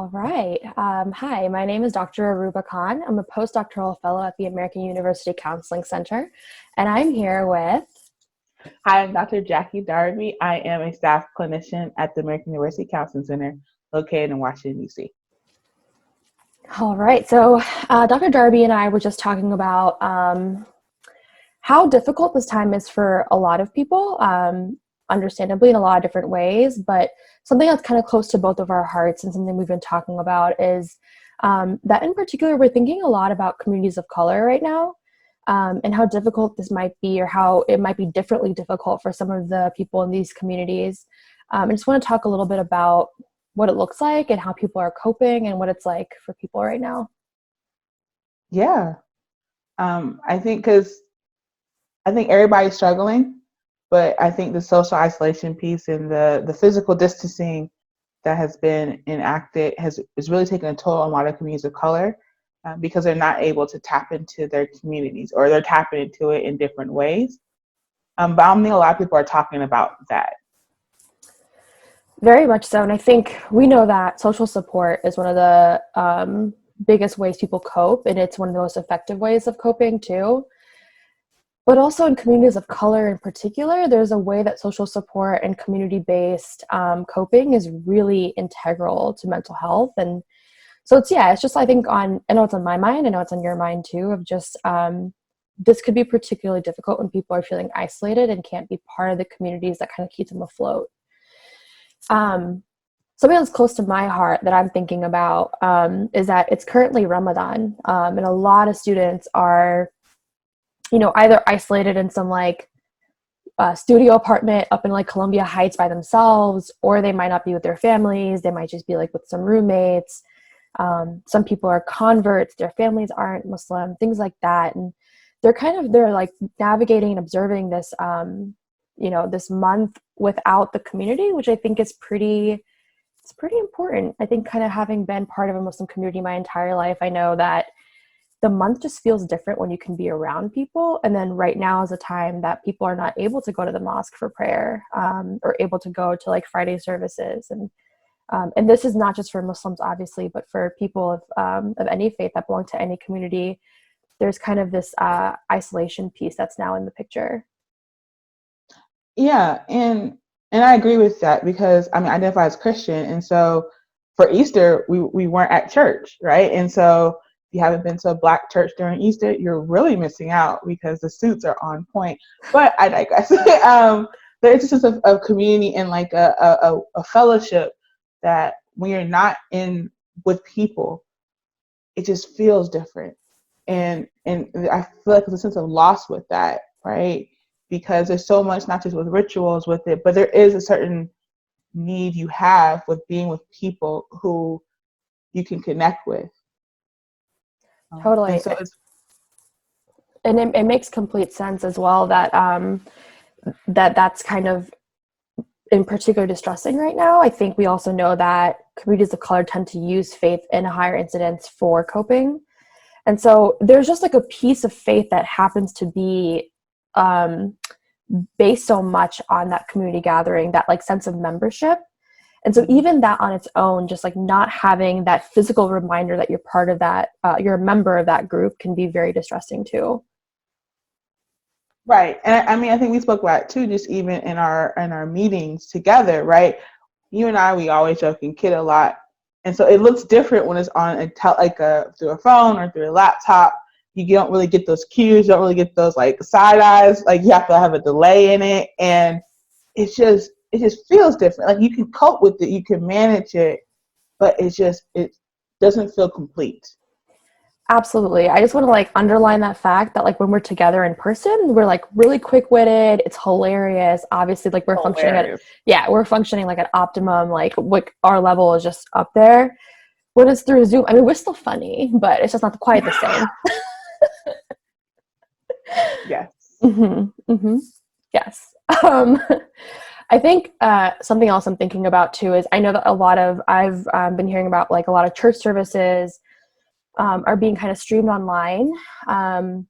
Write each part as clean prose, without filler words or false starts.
All right. Hi, my name is Dr. Arubah Khan. I'm a postdoctoral fellow at the American University Counseling Center, and I'm here with... Hi, I'm Dr. Jackie Darby. I am a staff clinician at the American University Counseling Center located in Washington, D.C. All right. So Dr. Darby and I were just talking about how difficult this time is for a lot of people, understandably in a lot of different ways, but something that's kind of close to both of our hearts and something we've been talking about is that in particular, we're thinking a lot about communities of color right now. And how difficult this might be, or how it might be differently difficult for some of the people in these communities. I just want to talk a little bit about what it looks like and how people are coping and what it's like for people right now. Yeah. I think everybody's struggling, but I think the social isolation piece and the physical distancing that has been enacted is really taking a toll on a lot of communities of color. Because they're not able to tap into their communities, or they're tapping into it in different ways. But I don't think a lot of people are talking about that. Very much so. And I think we know that social support is one of the biggest ways people cope, and it's one of the most effective ways of coping too. But also in communities of color in particular, there's a way that social support and community-based coping is really integral to mental health. And so it's just, I think I know it's on my mind, I know it's on your mind too, of just, this could be particularly difficult when people are feeling isolated and can't be part of the communities that kind of keep them afloat. Something that's close to my heart that I'm thinking about is that it's currently Ramadan, and a lot of students are, either isolated in some studio apartment up in Columbia Heights by themselves, or they might not be with their families, they might just be with some roommates. Some people are converts, their families aren't Muslim, things like that. And they're navigating and observing this, this month without the community, which I think is pretty important. I think kind of having been part of a Muslim community my entire life, I know that the month just feels different when you can be around people. And then right now is a time that people are not able to go to the mosque for prayer, or able to go to Friday services. And this is not just for Muslims, obviously, but for people of any faith that belong to any community. There's kind of this isolation piece that's now in the picture. Yeah, and I agree with that, because I identify as Christian, and so for Easter we weren't at church, right? And so if you haven't been to a Black church during Easter, you're really missing out because the suits are on point. But I digress. There's a sense of community and a fellowship that when you're not in with people, it just feels different. And I feel like there's a sense of loss with that, right? Because there's so much, not just with rituals with it, but there is a certain need you have with being with people who you can connect with. Totally. And it makes complete sense as well that that's kind of in particular distressing right now. I think we also know that communities of color tend to use faith in a higher incidence for coping. And so there's just a piece of faith that happens to be based so much on that community gathering, that sense of membership. And so even that on its own, just not having that physical reminder that you're part of that, you're a member of that group, can be very distressing too. Right. And I think we spoke about it too, just even in our meetings together, right? You and I, we always joke and kid a lot. And so it looks different when it's on through a phone or through a laptop. You don't really get those cues, you don't really get those side eyes, you have to have a delay in it. And it just feels different. You can cope with it, you can manage it, but it doesn't feel complete. Absolutely. I just want to underline that fact that when we're together in person, we're really quick-witted. It's hilarious. Obviously, we're functioning at optimum. Our level is just up there. When it's through Zoom, we're still funny, but it's just not quite the same. Yes. Mm-hmm. Mm-hmm. Yes. I think something else I'm thinking about too is I know that I've been hearing about a lot of church services are being kind of streamed online. And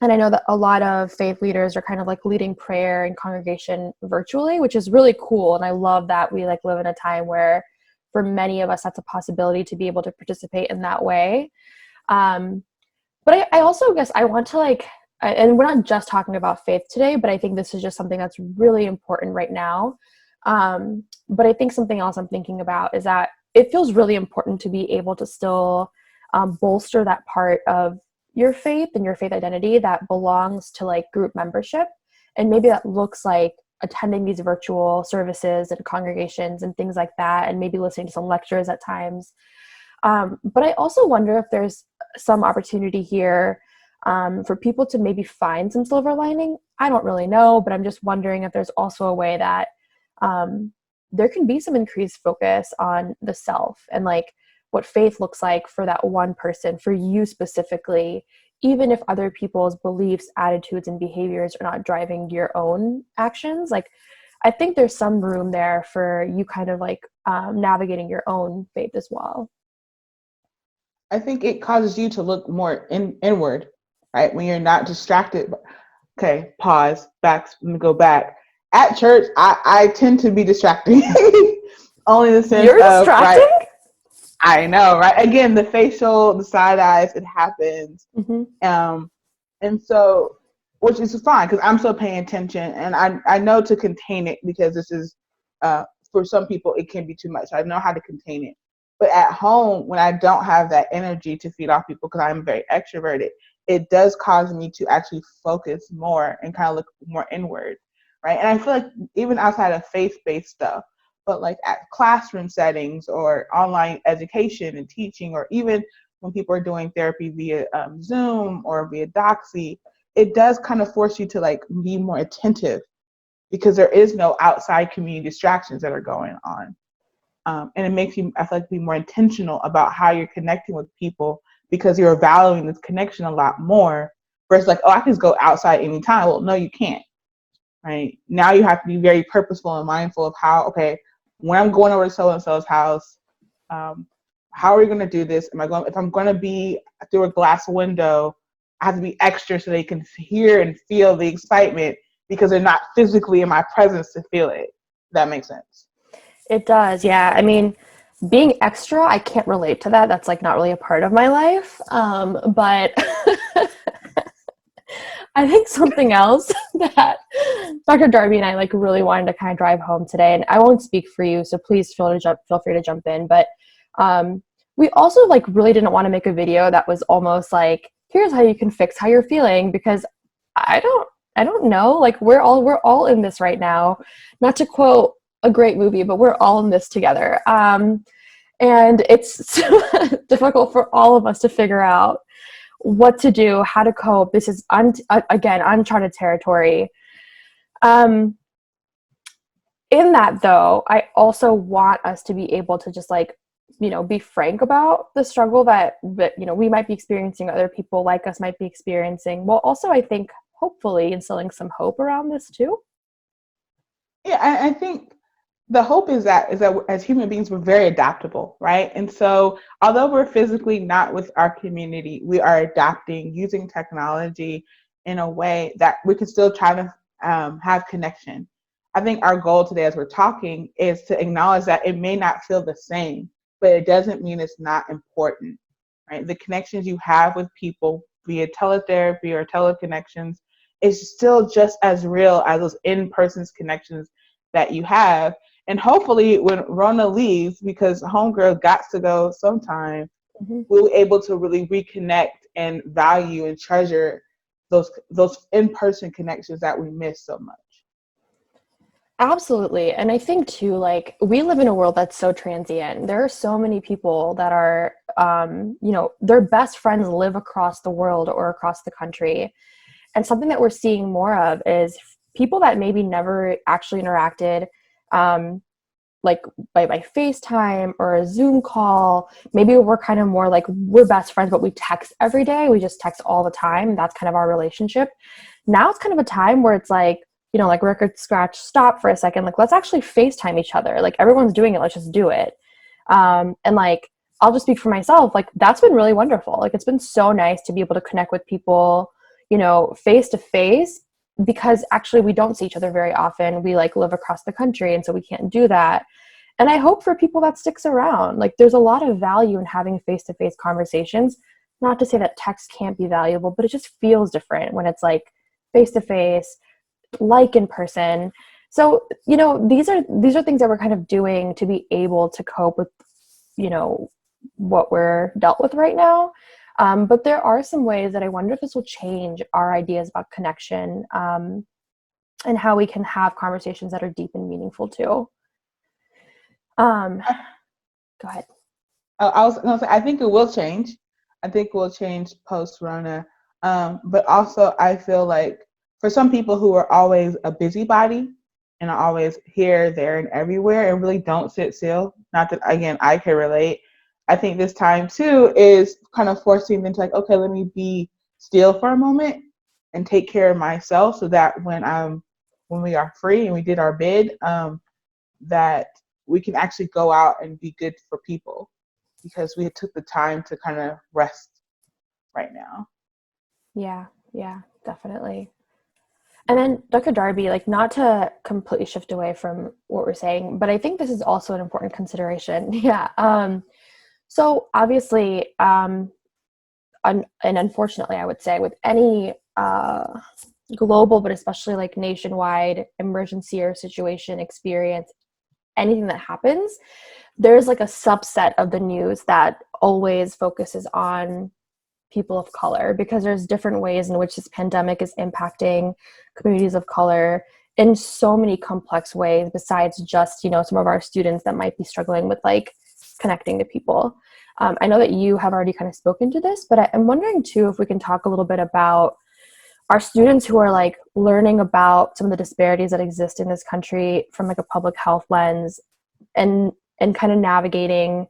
I know that a lot of faith leaders are kind of leading prayer and congregation virtually, which is really cool. And I love that we live in a time where for many of us, that's a possibility to be able to participate in that way. But I also guess I want to and we're not just talking about faith today, but I think this is just something that's really important right now. But I think something else I'm thinking about is that it feels really important to be able to still bolster that part of your faith and your faith identity that belongs to like group membership. And maybe that looks like attending these virtual services and congregations and things like that, and maybe listening to some lectures at times. But I also wonder if there's some opportunity here for people to maybe find some silver lining. I don't really know, but I'm just wondering if there's also a way that there can be some increased focus on the self and like what faith looks like for that one person, for you specifically, even if other people's beliefs, attitudes, and behaviors are not driving your own actions. Like, I think there's some room there for you kind of like navigating your own faith as well. I think it causes you to look more inward, right? When you're not distracted. Okay, pause, back, let me go back. At church, I tend to be distracting. Only in the sense You're of, distracting? right, I know, right? Again, the facial, the side eyes, it happens. Mm-hmm. And so, which is fine because I'm still paying attention, and I know to contain it, because this is, for some people, it can be too much. I know how to contain it. But at home, when I don't have that energy to feed off people because I'm very extroverted, it does cause me to actually focus more and kind of look more inward, right? And I feel like even outside of faith-based stuff, but like at classroom settings or online education and teaching, or even when people are doing therapy via Zoom or via Doxy, it does kind of force you to like be more attentive because there is no outside community distractions that are going on. And it makes you, I feel like, be more intentional about how you're connecting with people because you're valuing this connection a lot more versus like, oh, I can just go outside anytime. Well, no, you can't, right? Now you have to be very purposeful and mindful of how, okay, when I'm going over to so-and-so's house, how are we going to do this? If I'm going to be through a glass window, I have to be extra so they can hear and feel the excitement because they're not physically in my presence to feel it. That makes sense. It does, yeah. I mean, being extra, I can't relate to that. That's like not really a part of my life. But I think something else that Dr. Darby and I like really wanted to kind of drive home today, and I won't speak for you, so please feel free to jump in. But we also like really didn't want to make a video that was almost like, here's how you can fix how you're feeling, because I don't know. Like we're all in this right now. Not to quote a great movie, but we're all in this together. And it's difficult for all of us to figure out what to do, how to cope. This is, again, uncharted territory. In that, though, I also want us to be able to just like, be frank about the struggle that we might be experiencing, other people like us might be experiencing, while also, I think, hopefully instilling some hope around this too. Yeah, I think the hope is that as human beings, we're very adaptable, right? And so although we're physically not with our community, we are adapting using technology in a way that we can still try to have connection. I think our goal today as we're talking is to acknowledge that it may not feel the same, but it doesn't mean it's not important, right? The connections you have with people via teletherapy or teleconnections is still just as real as those in-person connections that you have. And hopefully when Rona leaves, because homegirl got to go sometime, we'll be able to really reconnect and value and treasure those in-person connections that we miss so much. Absolutely. And I think too, like, we live in a world that's so transient. There are so many people that are, their best friends live across the world or across the country. And something that we're seeing more of is people that maybe never actually interacted, like by FaceTime or a Zoom call. Maybe we're kind of more like, we're best friends, but we text every day. We just text all the time. That's kind of our relationship. Now it's kind of a time where it's like, like record scratch, stop for a second. Like, let's actually FaceTime each other. Like, everyone's doing it. Let's just do it. And like, I'll just speak for myself. Like, that's been really wonderful. Like, it's been so nice to be able to connect with people, face to face, because actually we don't see each other very often. We like live across the country, and so we can't do that. And I hope for people that sticks around. Like, there's a lot of value in having face-to-face conversations. Not to say that text can't be valuable, but it just feels different when it's like face-to-face, like in person. So, these are things that we're kind of doing to be able to cope with, what we're dealt with right now. But there are some ways that I wonder if this will change our ideas about connection, and how we can have conversations that are deep and meaningful too. Go ahead. I was going to say, I think it will change. I think it will change post-Rona. But also, I feel like for some people who are always a busybody and are always here, there, and everywhere and really don't sit still, not that, again, I can relate, I think this time, too, is kind of forcing them to like, okay, let me be still for a moment and take care of myself so that when we are free and we did our bid, that we can actually go out and be good for people because we took the time to kind of rest right now. Yeah, definitely. And then Dr. Darby, like, not to completely shift away from what we're saying, but I think this is also an important consideration. Yeah. So obviously, and unfortunately, I would say with any global, but especially like nationwide emergency or situation experience, anything that happens, there's like a subset of the news that always focuses on people of color, because there's different ways in which this pandemic is impacting communities of color in so many complex ways, besides just, some of our students that might be struggling with like connecting to people. I know that you have already kind of spoken to this, but I'm wondering too if we can talk a little bit about our students who are like learning about some of the disparities that exist in this country from like a public health lens, and kind of navigating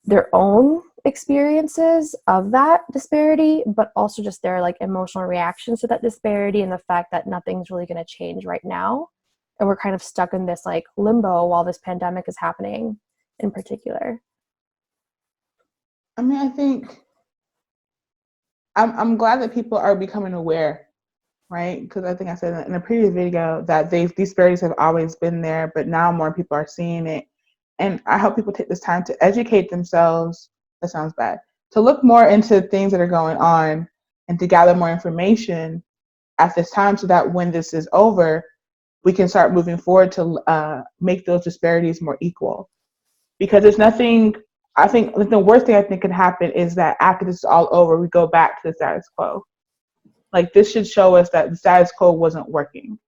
their own experiences of that disparity, but also just their like emotional reactions to that disparity and the fact that nothing's really going to change right now. And we're kind of stuck in this like limbo while this pandemic is happening in particular. I mean, I think I'm glad that people are becoming aware, right? Because I think I said in a previous video that these disparities have always been there, but now more people are seeing it. And I hope people take this time to educate themselves. That sounds bad. To look more into things that are going on and to gather more information at this time so that when this is over, we can start moving forward to make those disparities more equal. Because there's nothing, I think the worst thing I think can happen is that after this is all over, we go back to the status quo. Like, this should show us that the status quo wasn't working.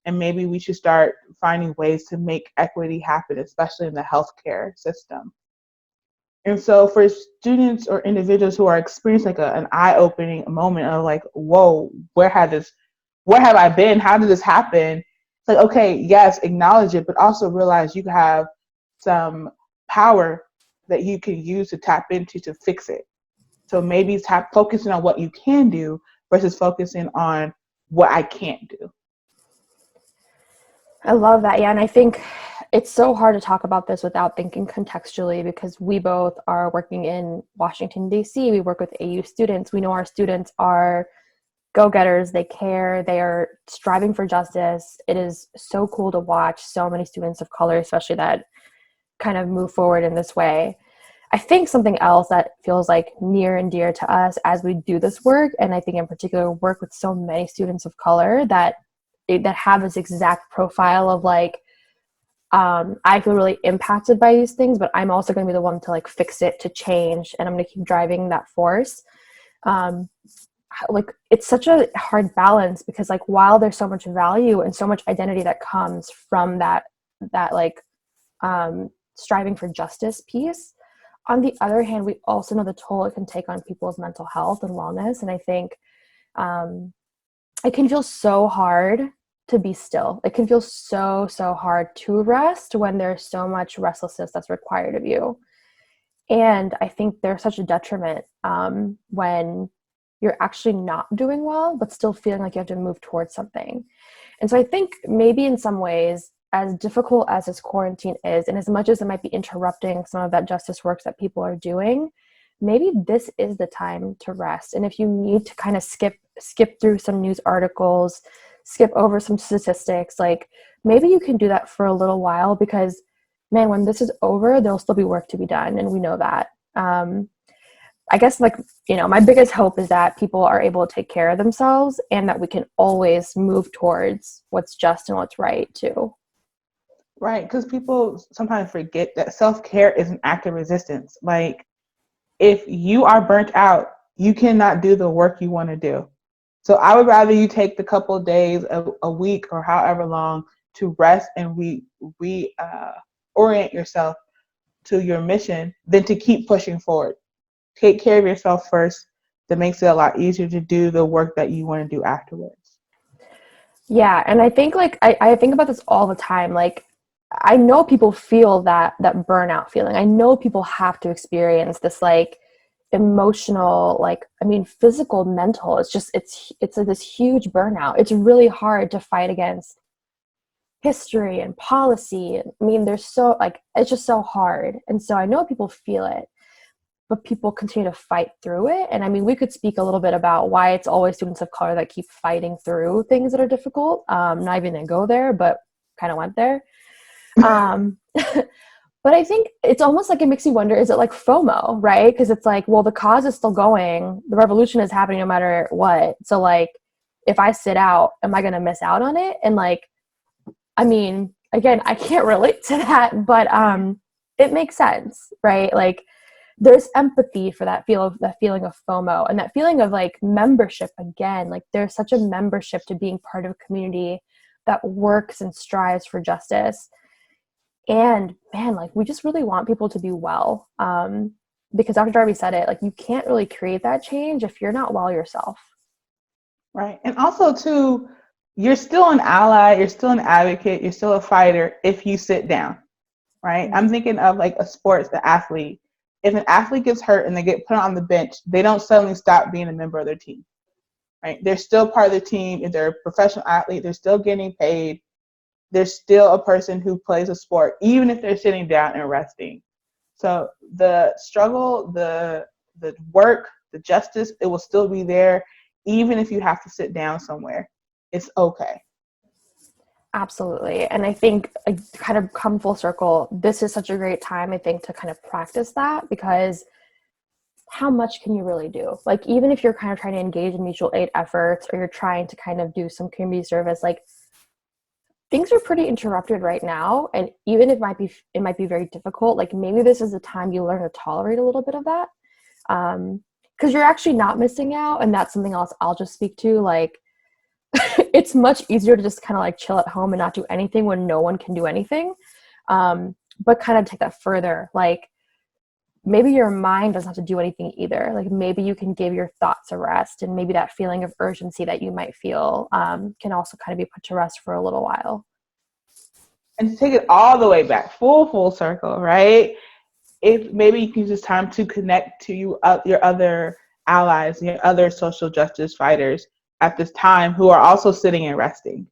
And maybe we should start finding ways to make equity happen, especially in the healthcare system. And so for students or individuals who are experiencing like an eye-opening moment of like, whoa, where have I been? How did this happen? It's like, okay, yes, acknowledge it, but also realize you have some power that you can use to tap into to fix it. So maybe focusing on what you can do versus focusing on what I can't do. I love that. Yeah. And I think it's so hard to talk about this without thinking contextually, because we both are working in Washington, D.C. We work with AU students. We know our students are go-getters. They care. They are striving for justice. It is so cool to watch so many students of color, especially that kind of move forward in this way. I think something else that feels like near and dear to us as we do this work, and I think in particular work with so many students of color that have this exact profile of like, I feel really impacted by these things, but I'm also going to be the one to like fix it, to change, and I'm going to keep driving that force. Like, it's such a hard balance, because like, while there's so much value and so much identity that comes from that like striving for justice piece, on the other hand, we also know the toll it can take on people's mental health and wellness. And I think it can feel so hard to be still. It can feel so hard to rest when there's so much restlessness that's required of you. And I think there's such a detriment when you're actually not doing well, but still feeling like you have to move towards something. And so I think maybe in some ways, as difficult as this quarantine is, and as much as it might be interrupting some of that justice work that people are doing, maybe this is the time to rest. And if you need to kind of skip through some news articles, skip over some statistics, like maybe you can do that for a little while, because man, when this is over, there'll still be work to be done. And we know that. I guess, like, my biggest hope is that people are able to take care of themselves and that we can always move towards what's just and what's right too. Right, because people sometimes forget that self-care is an act of resistance. Like, if you are burnt out, you cannot do the work you want to do. So I would rather you take the couple of days, a week, or however long to rest and orient yourself to your mission than to keep pushing forward. Take care of yourself first. That makes it a lot easier to do the work that you want to do afterwards. Yeah, and I think, like, I think about this all the time. Like, I know people feel that burnout feeling. I know people have to experience this, like, emotional, like, I mean, physical, mental. It's just it's this huge burnout. It's really hard to fight against history and policy. I mean, there's so, like, it's just so hard. And so I know people feel it, but people continue to fight through it. And I mean, we could speak a little bit about why it's always students of color that keep fighting through things that are difficult. Not even to go there, but kind of went there. But I think it's almost like it makes you wonder, is it like FOMO, right? Because it's like, well, the cause is still going. The revolution is happening no matter what. So, like, if I sit out, am I going to miss out on it? And, like, I mean, again, I can't relate to that, but it makes sense, right? Like, there's empathy for that feeling of FOMO and that feeling of, like, membership again. Like, there's such a membership to being part of a community that works and strives for justice. And man, like, we just really want people to be well. Because Dr. Darby said it, like, you can't really create that change if you're not well yourself. Right. And also, too, you're still an ally, you're still an advocate, you're still a fighter if you sit down, right? I'm thinking of, like, a sports, the athlete. If an athlete gets hurt and they get put on the bench, they don't suddenly stop being a member of their team, right? They're still part of the team. If they're a professional athlete, they're still getting paid. They're still a person who plays a sport, even if they're sitting down and resting. So the struggle, the work, the justice, it will still be there, even if you have to sit down somewhere. It's okay. Absolutely. And I think, kind of come full circle, this is such a great time, I think, to kind of practice that, because how much can you really do? Like, even if you're kind of trying to engage in mutual aid efforts, or you're trying to kind of do some community service, like, things are pretty interrupted right now. And even if it might be very difficult, like, maybe this is the time you learn to tolerate a little bit of that. Because you're actually not missing out. And that's something else I'll just speak to. Like, it's much easier to just kind of, like, chill at home and not do anything when no one can do anything. But kind of take that further. Like, maybe your mind doesn't have to do anything either. Like, maybe you can give your thoughts a rest, and maybe that feeling of urgency that you might feel can also kind of be put to rest for a little while. And to take it all the way back, full circle, right? If maybe you can use this time to connect to your other allies, your other social justice fighters at this time who are also sitting and resting.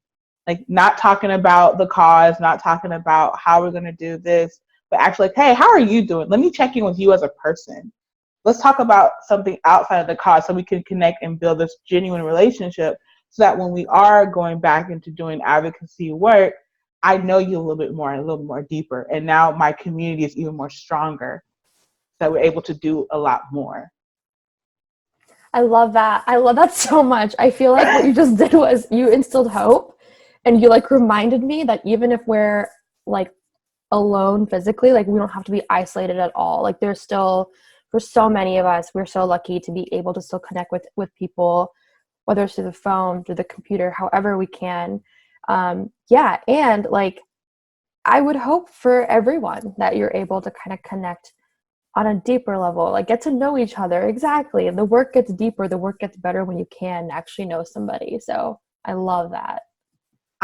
Like, not talking about the cause, not talking about how we're going to do this, but actually, like, hey, how are you doing? Let me check in with you as a person. Let's talk about something outside of the cause so we can connect and build this genuine relationship, so that when we are going back into doing advocacy work, I know you a little bit more deeper. And now my community is even more stronger, so that we're able to do a lot more. I love that. I love that so much. I feel like what you just did was you instilled hope, and you, like, reminded me that even if we're, like, alone physically, like, we don't have to be isolated at all. Like, there's still, for so many of us, we're so lucky to be able to still connect with people, whether it's through the phone, through the computer, however we can. Yeah. And, like, I would hope for everyone that you're able to kind of connect on a deeper level, like, get to know each other. Exactly. And the work gets deeper, the work gets better when you can actually know somebody. So I love that.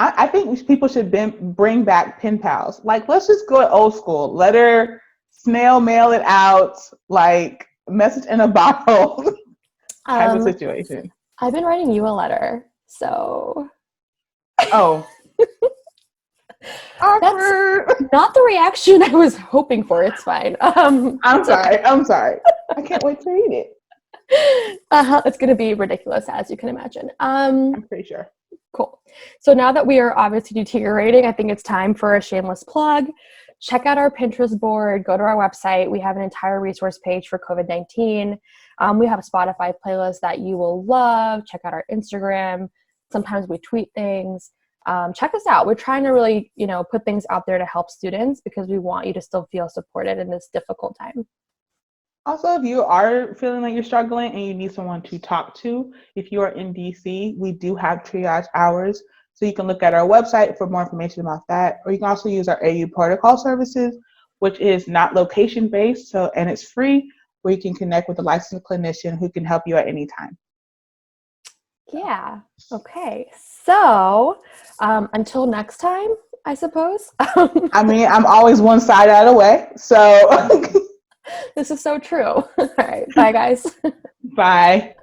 I think people should bring back pen pals. Like, let's just go old school. Letter, snail mail it out, like, message in a bottle type of situation. I've been writing you a letter, so. Oh. Awkward. That's not the reaction I was hoping for. It's fine. I'm sorry. I can't wait to read it. It's going to be ridiculous, as you can imagine. I'm pretty sure. Cool. So now that we are obviously deteriorating, I think it's time for a shameless plug. check out our Pinterest board, go to our website. We have an entire resource page for COVID-19. We have a Spotify playlist that you will love. Check out our Instagram. Sometimes we tweet things. Check us out. We're trying to really, put things out there to help students because we want you to still feel supported in this difficult time. Also, if you are feeling like you're struggling and you need someone to talk to, if you are in DC, we do have triage hours. So you can look at our website for more information about that. Or you can also use our AU protocol services, which is not location-based, and it's free, where you can connect with a licensed clinician who can help you at any time. Yeah. Okay. So until next time, I suppose. I'm always one side out of the way. So this is so true. All right. Bye, guys. Bye.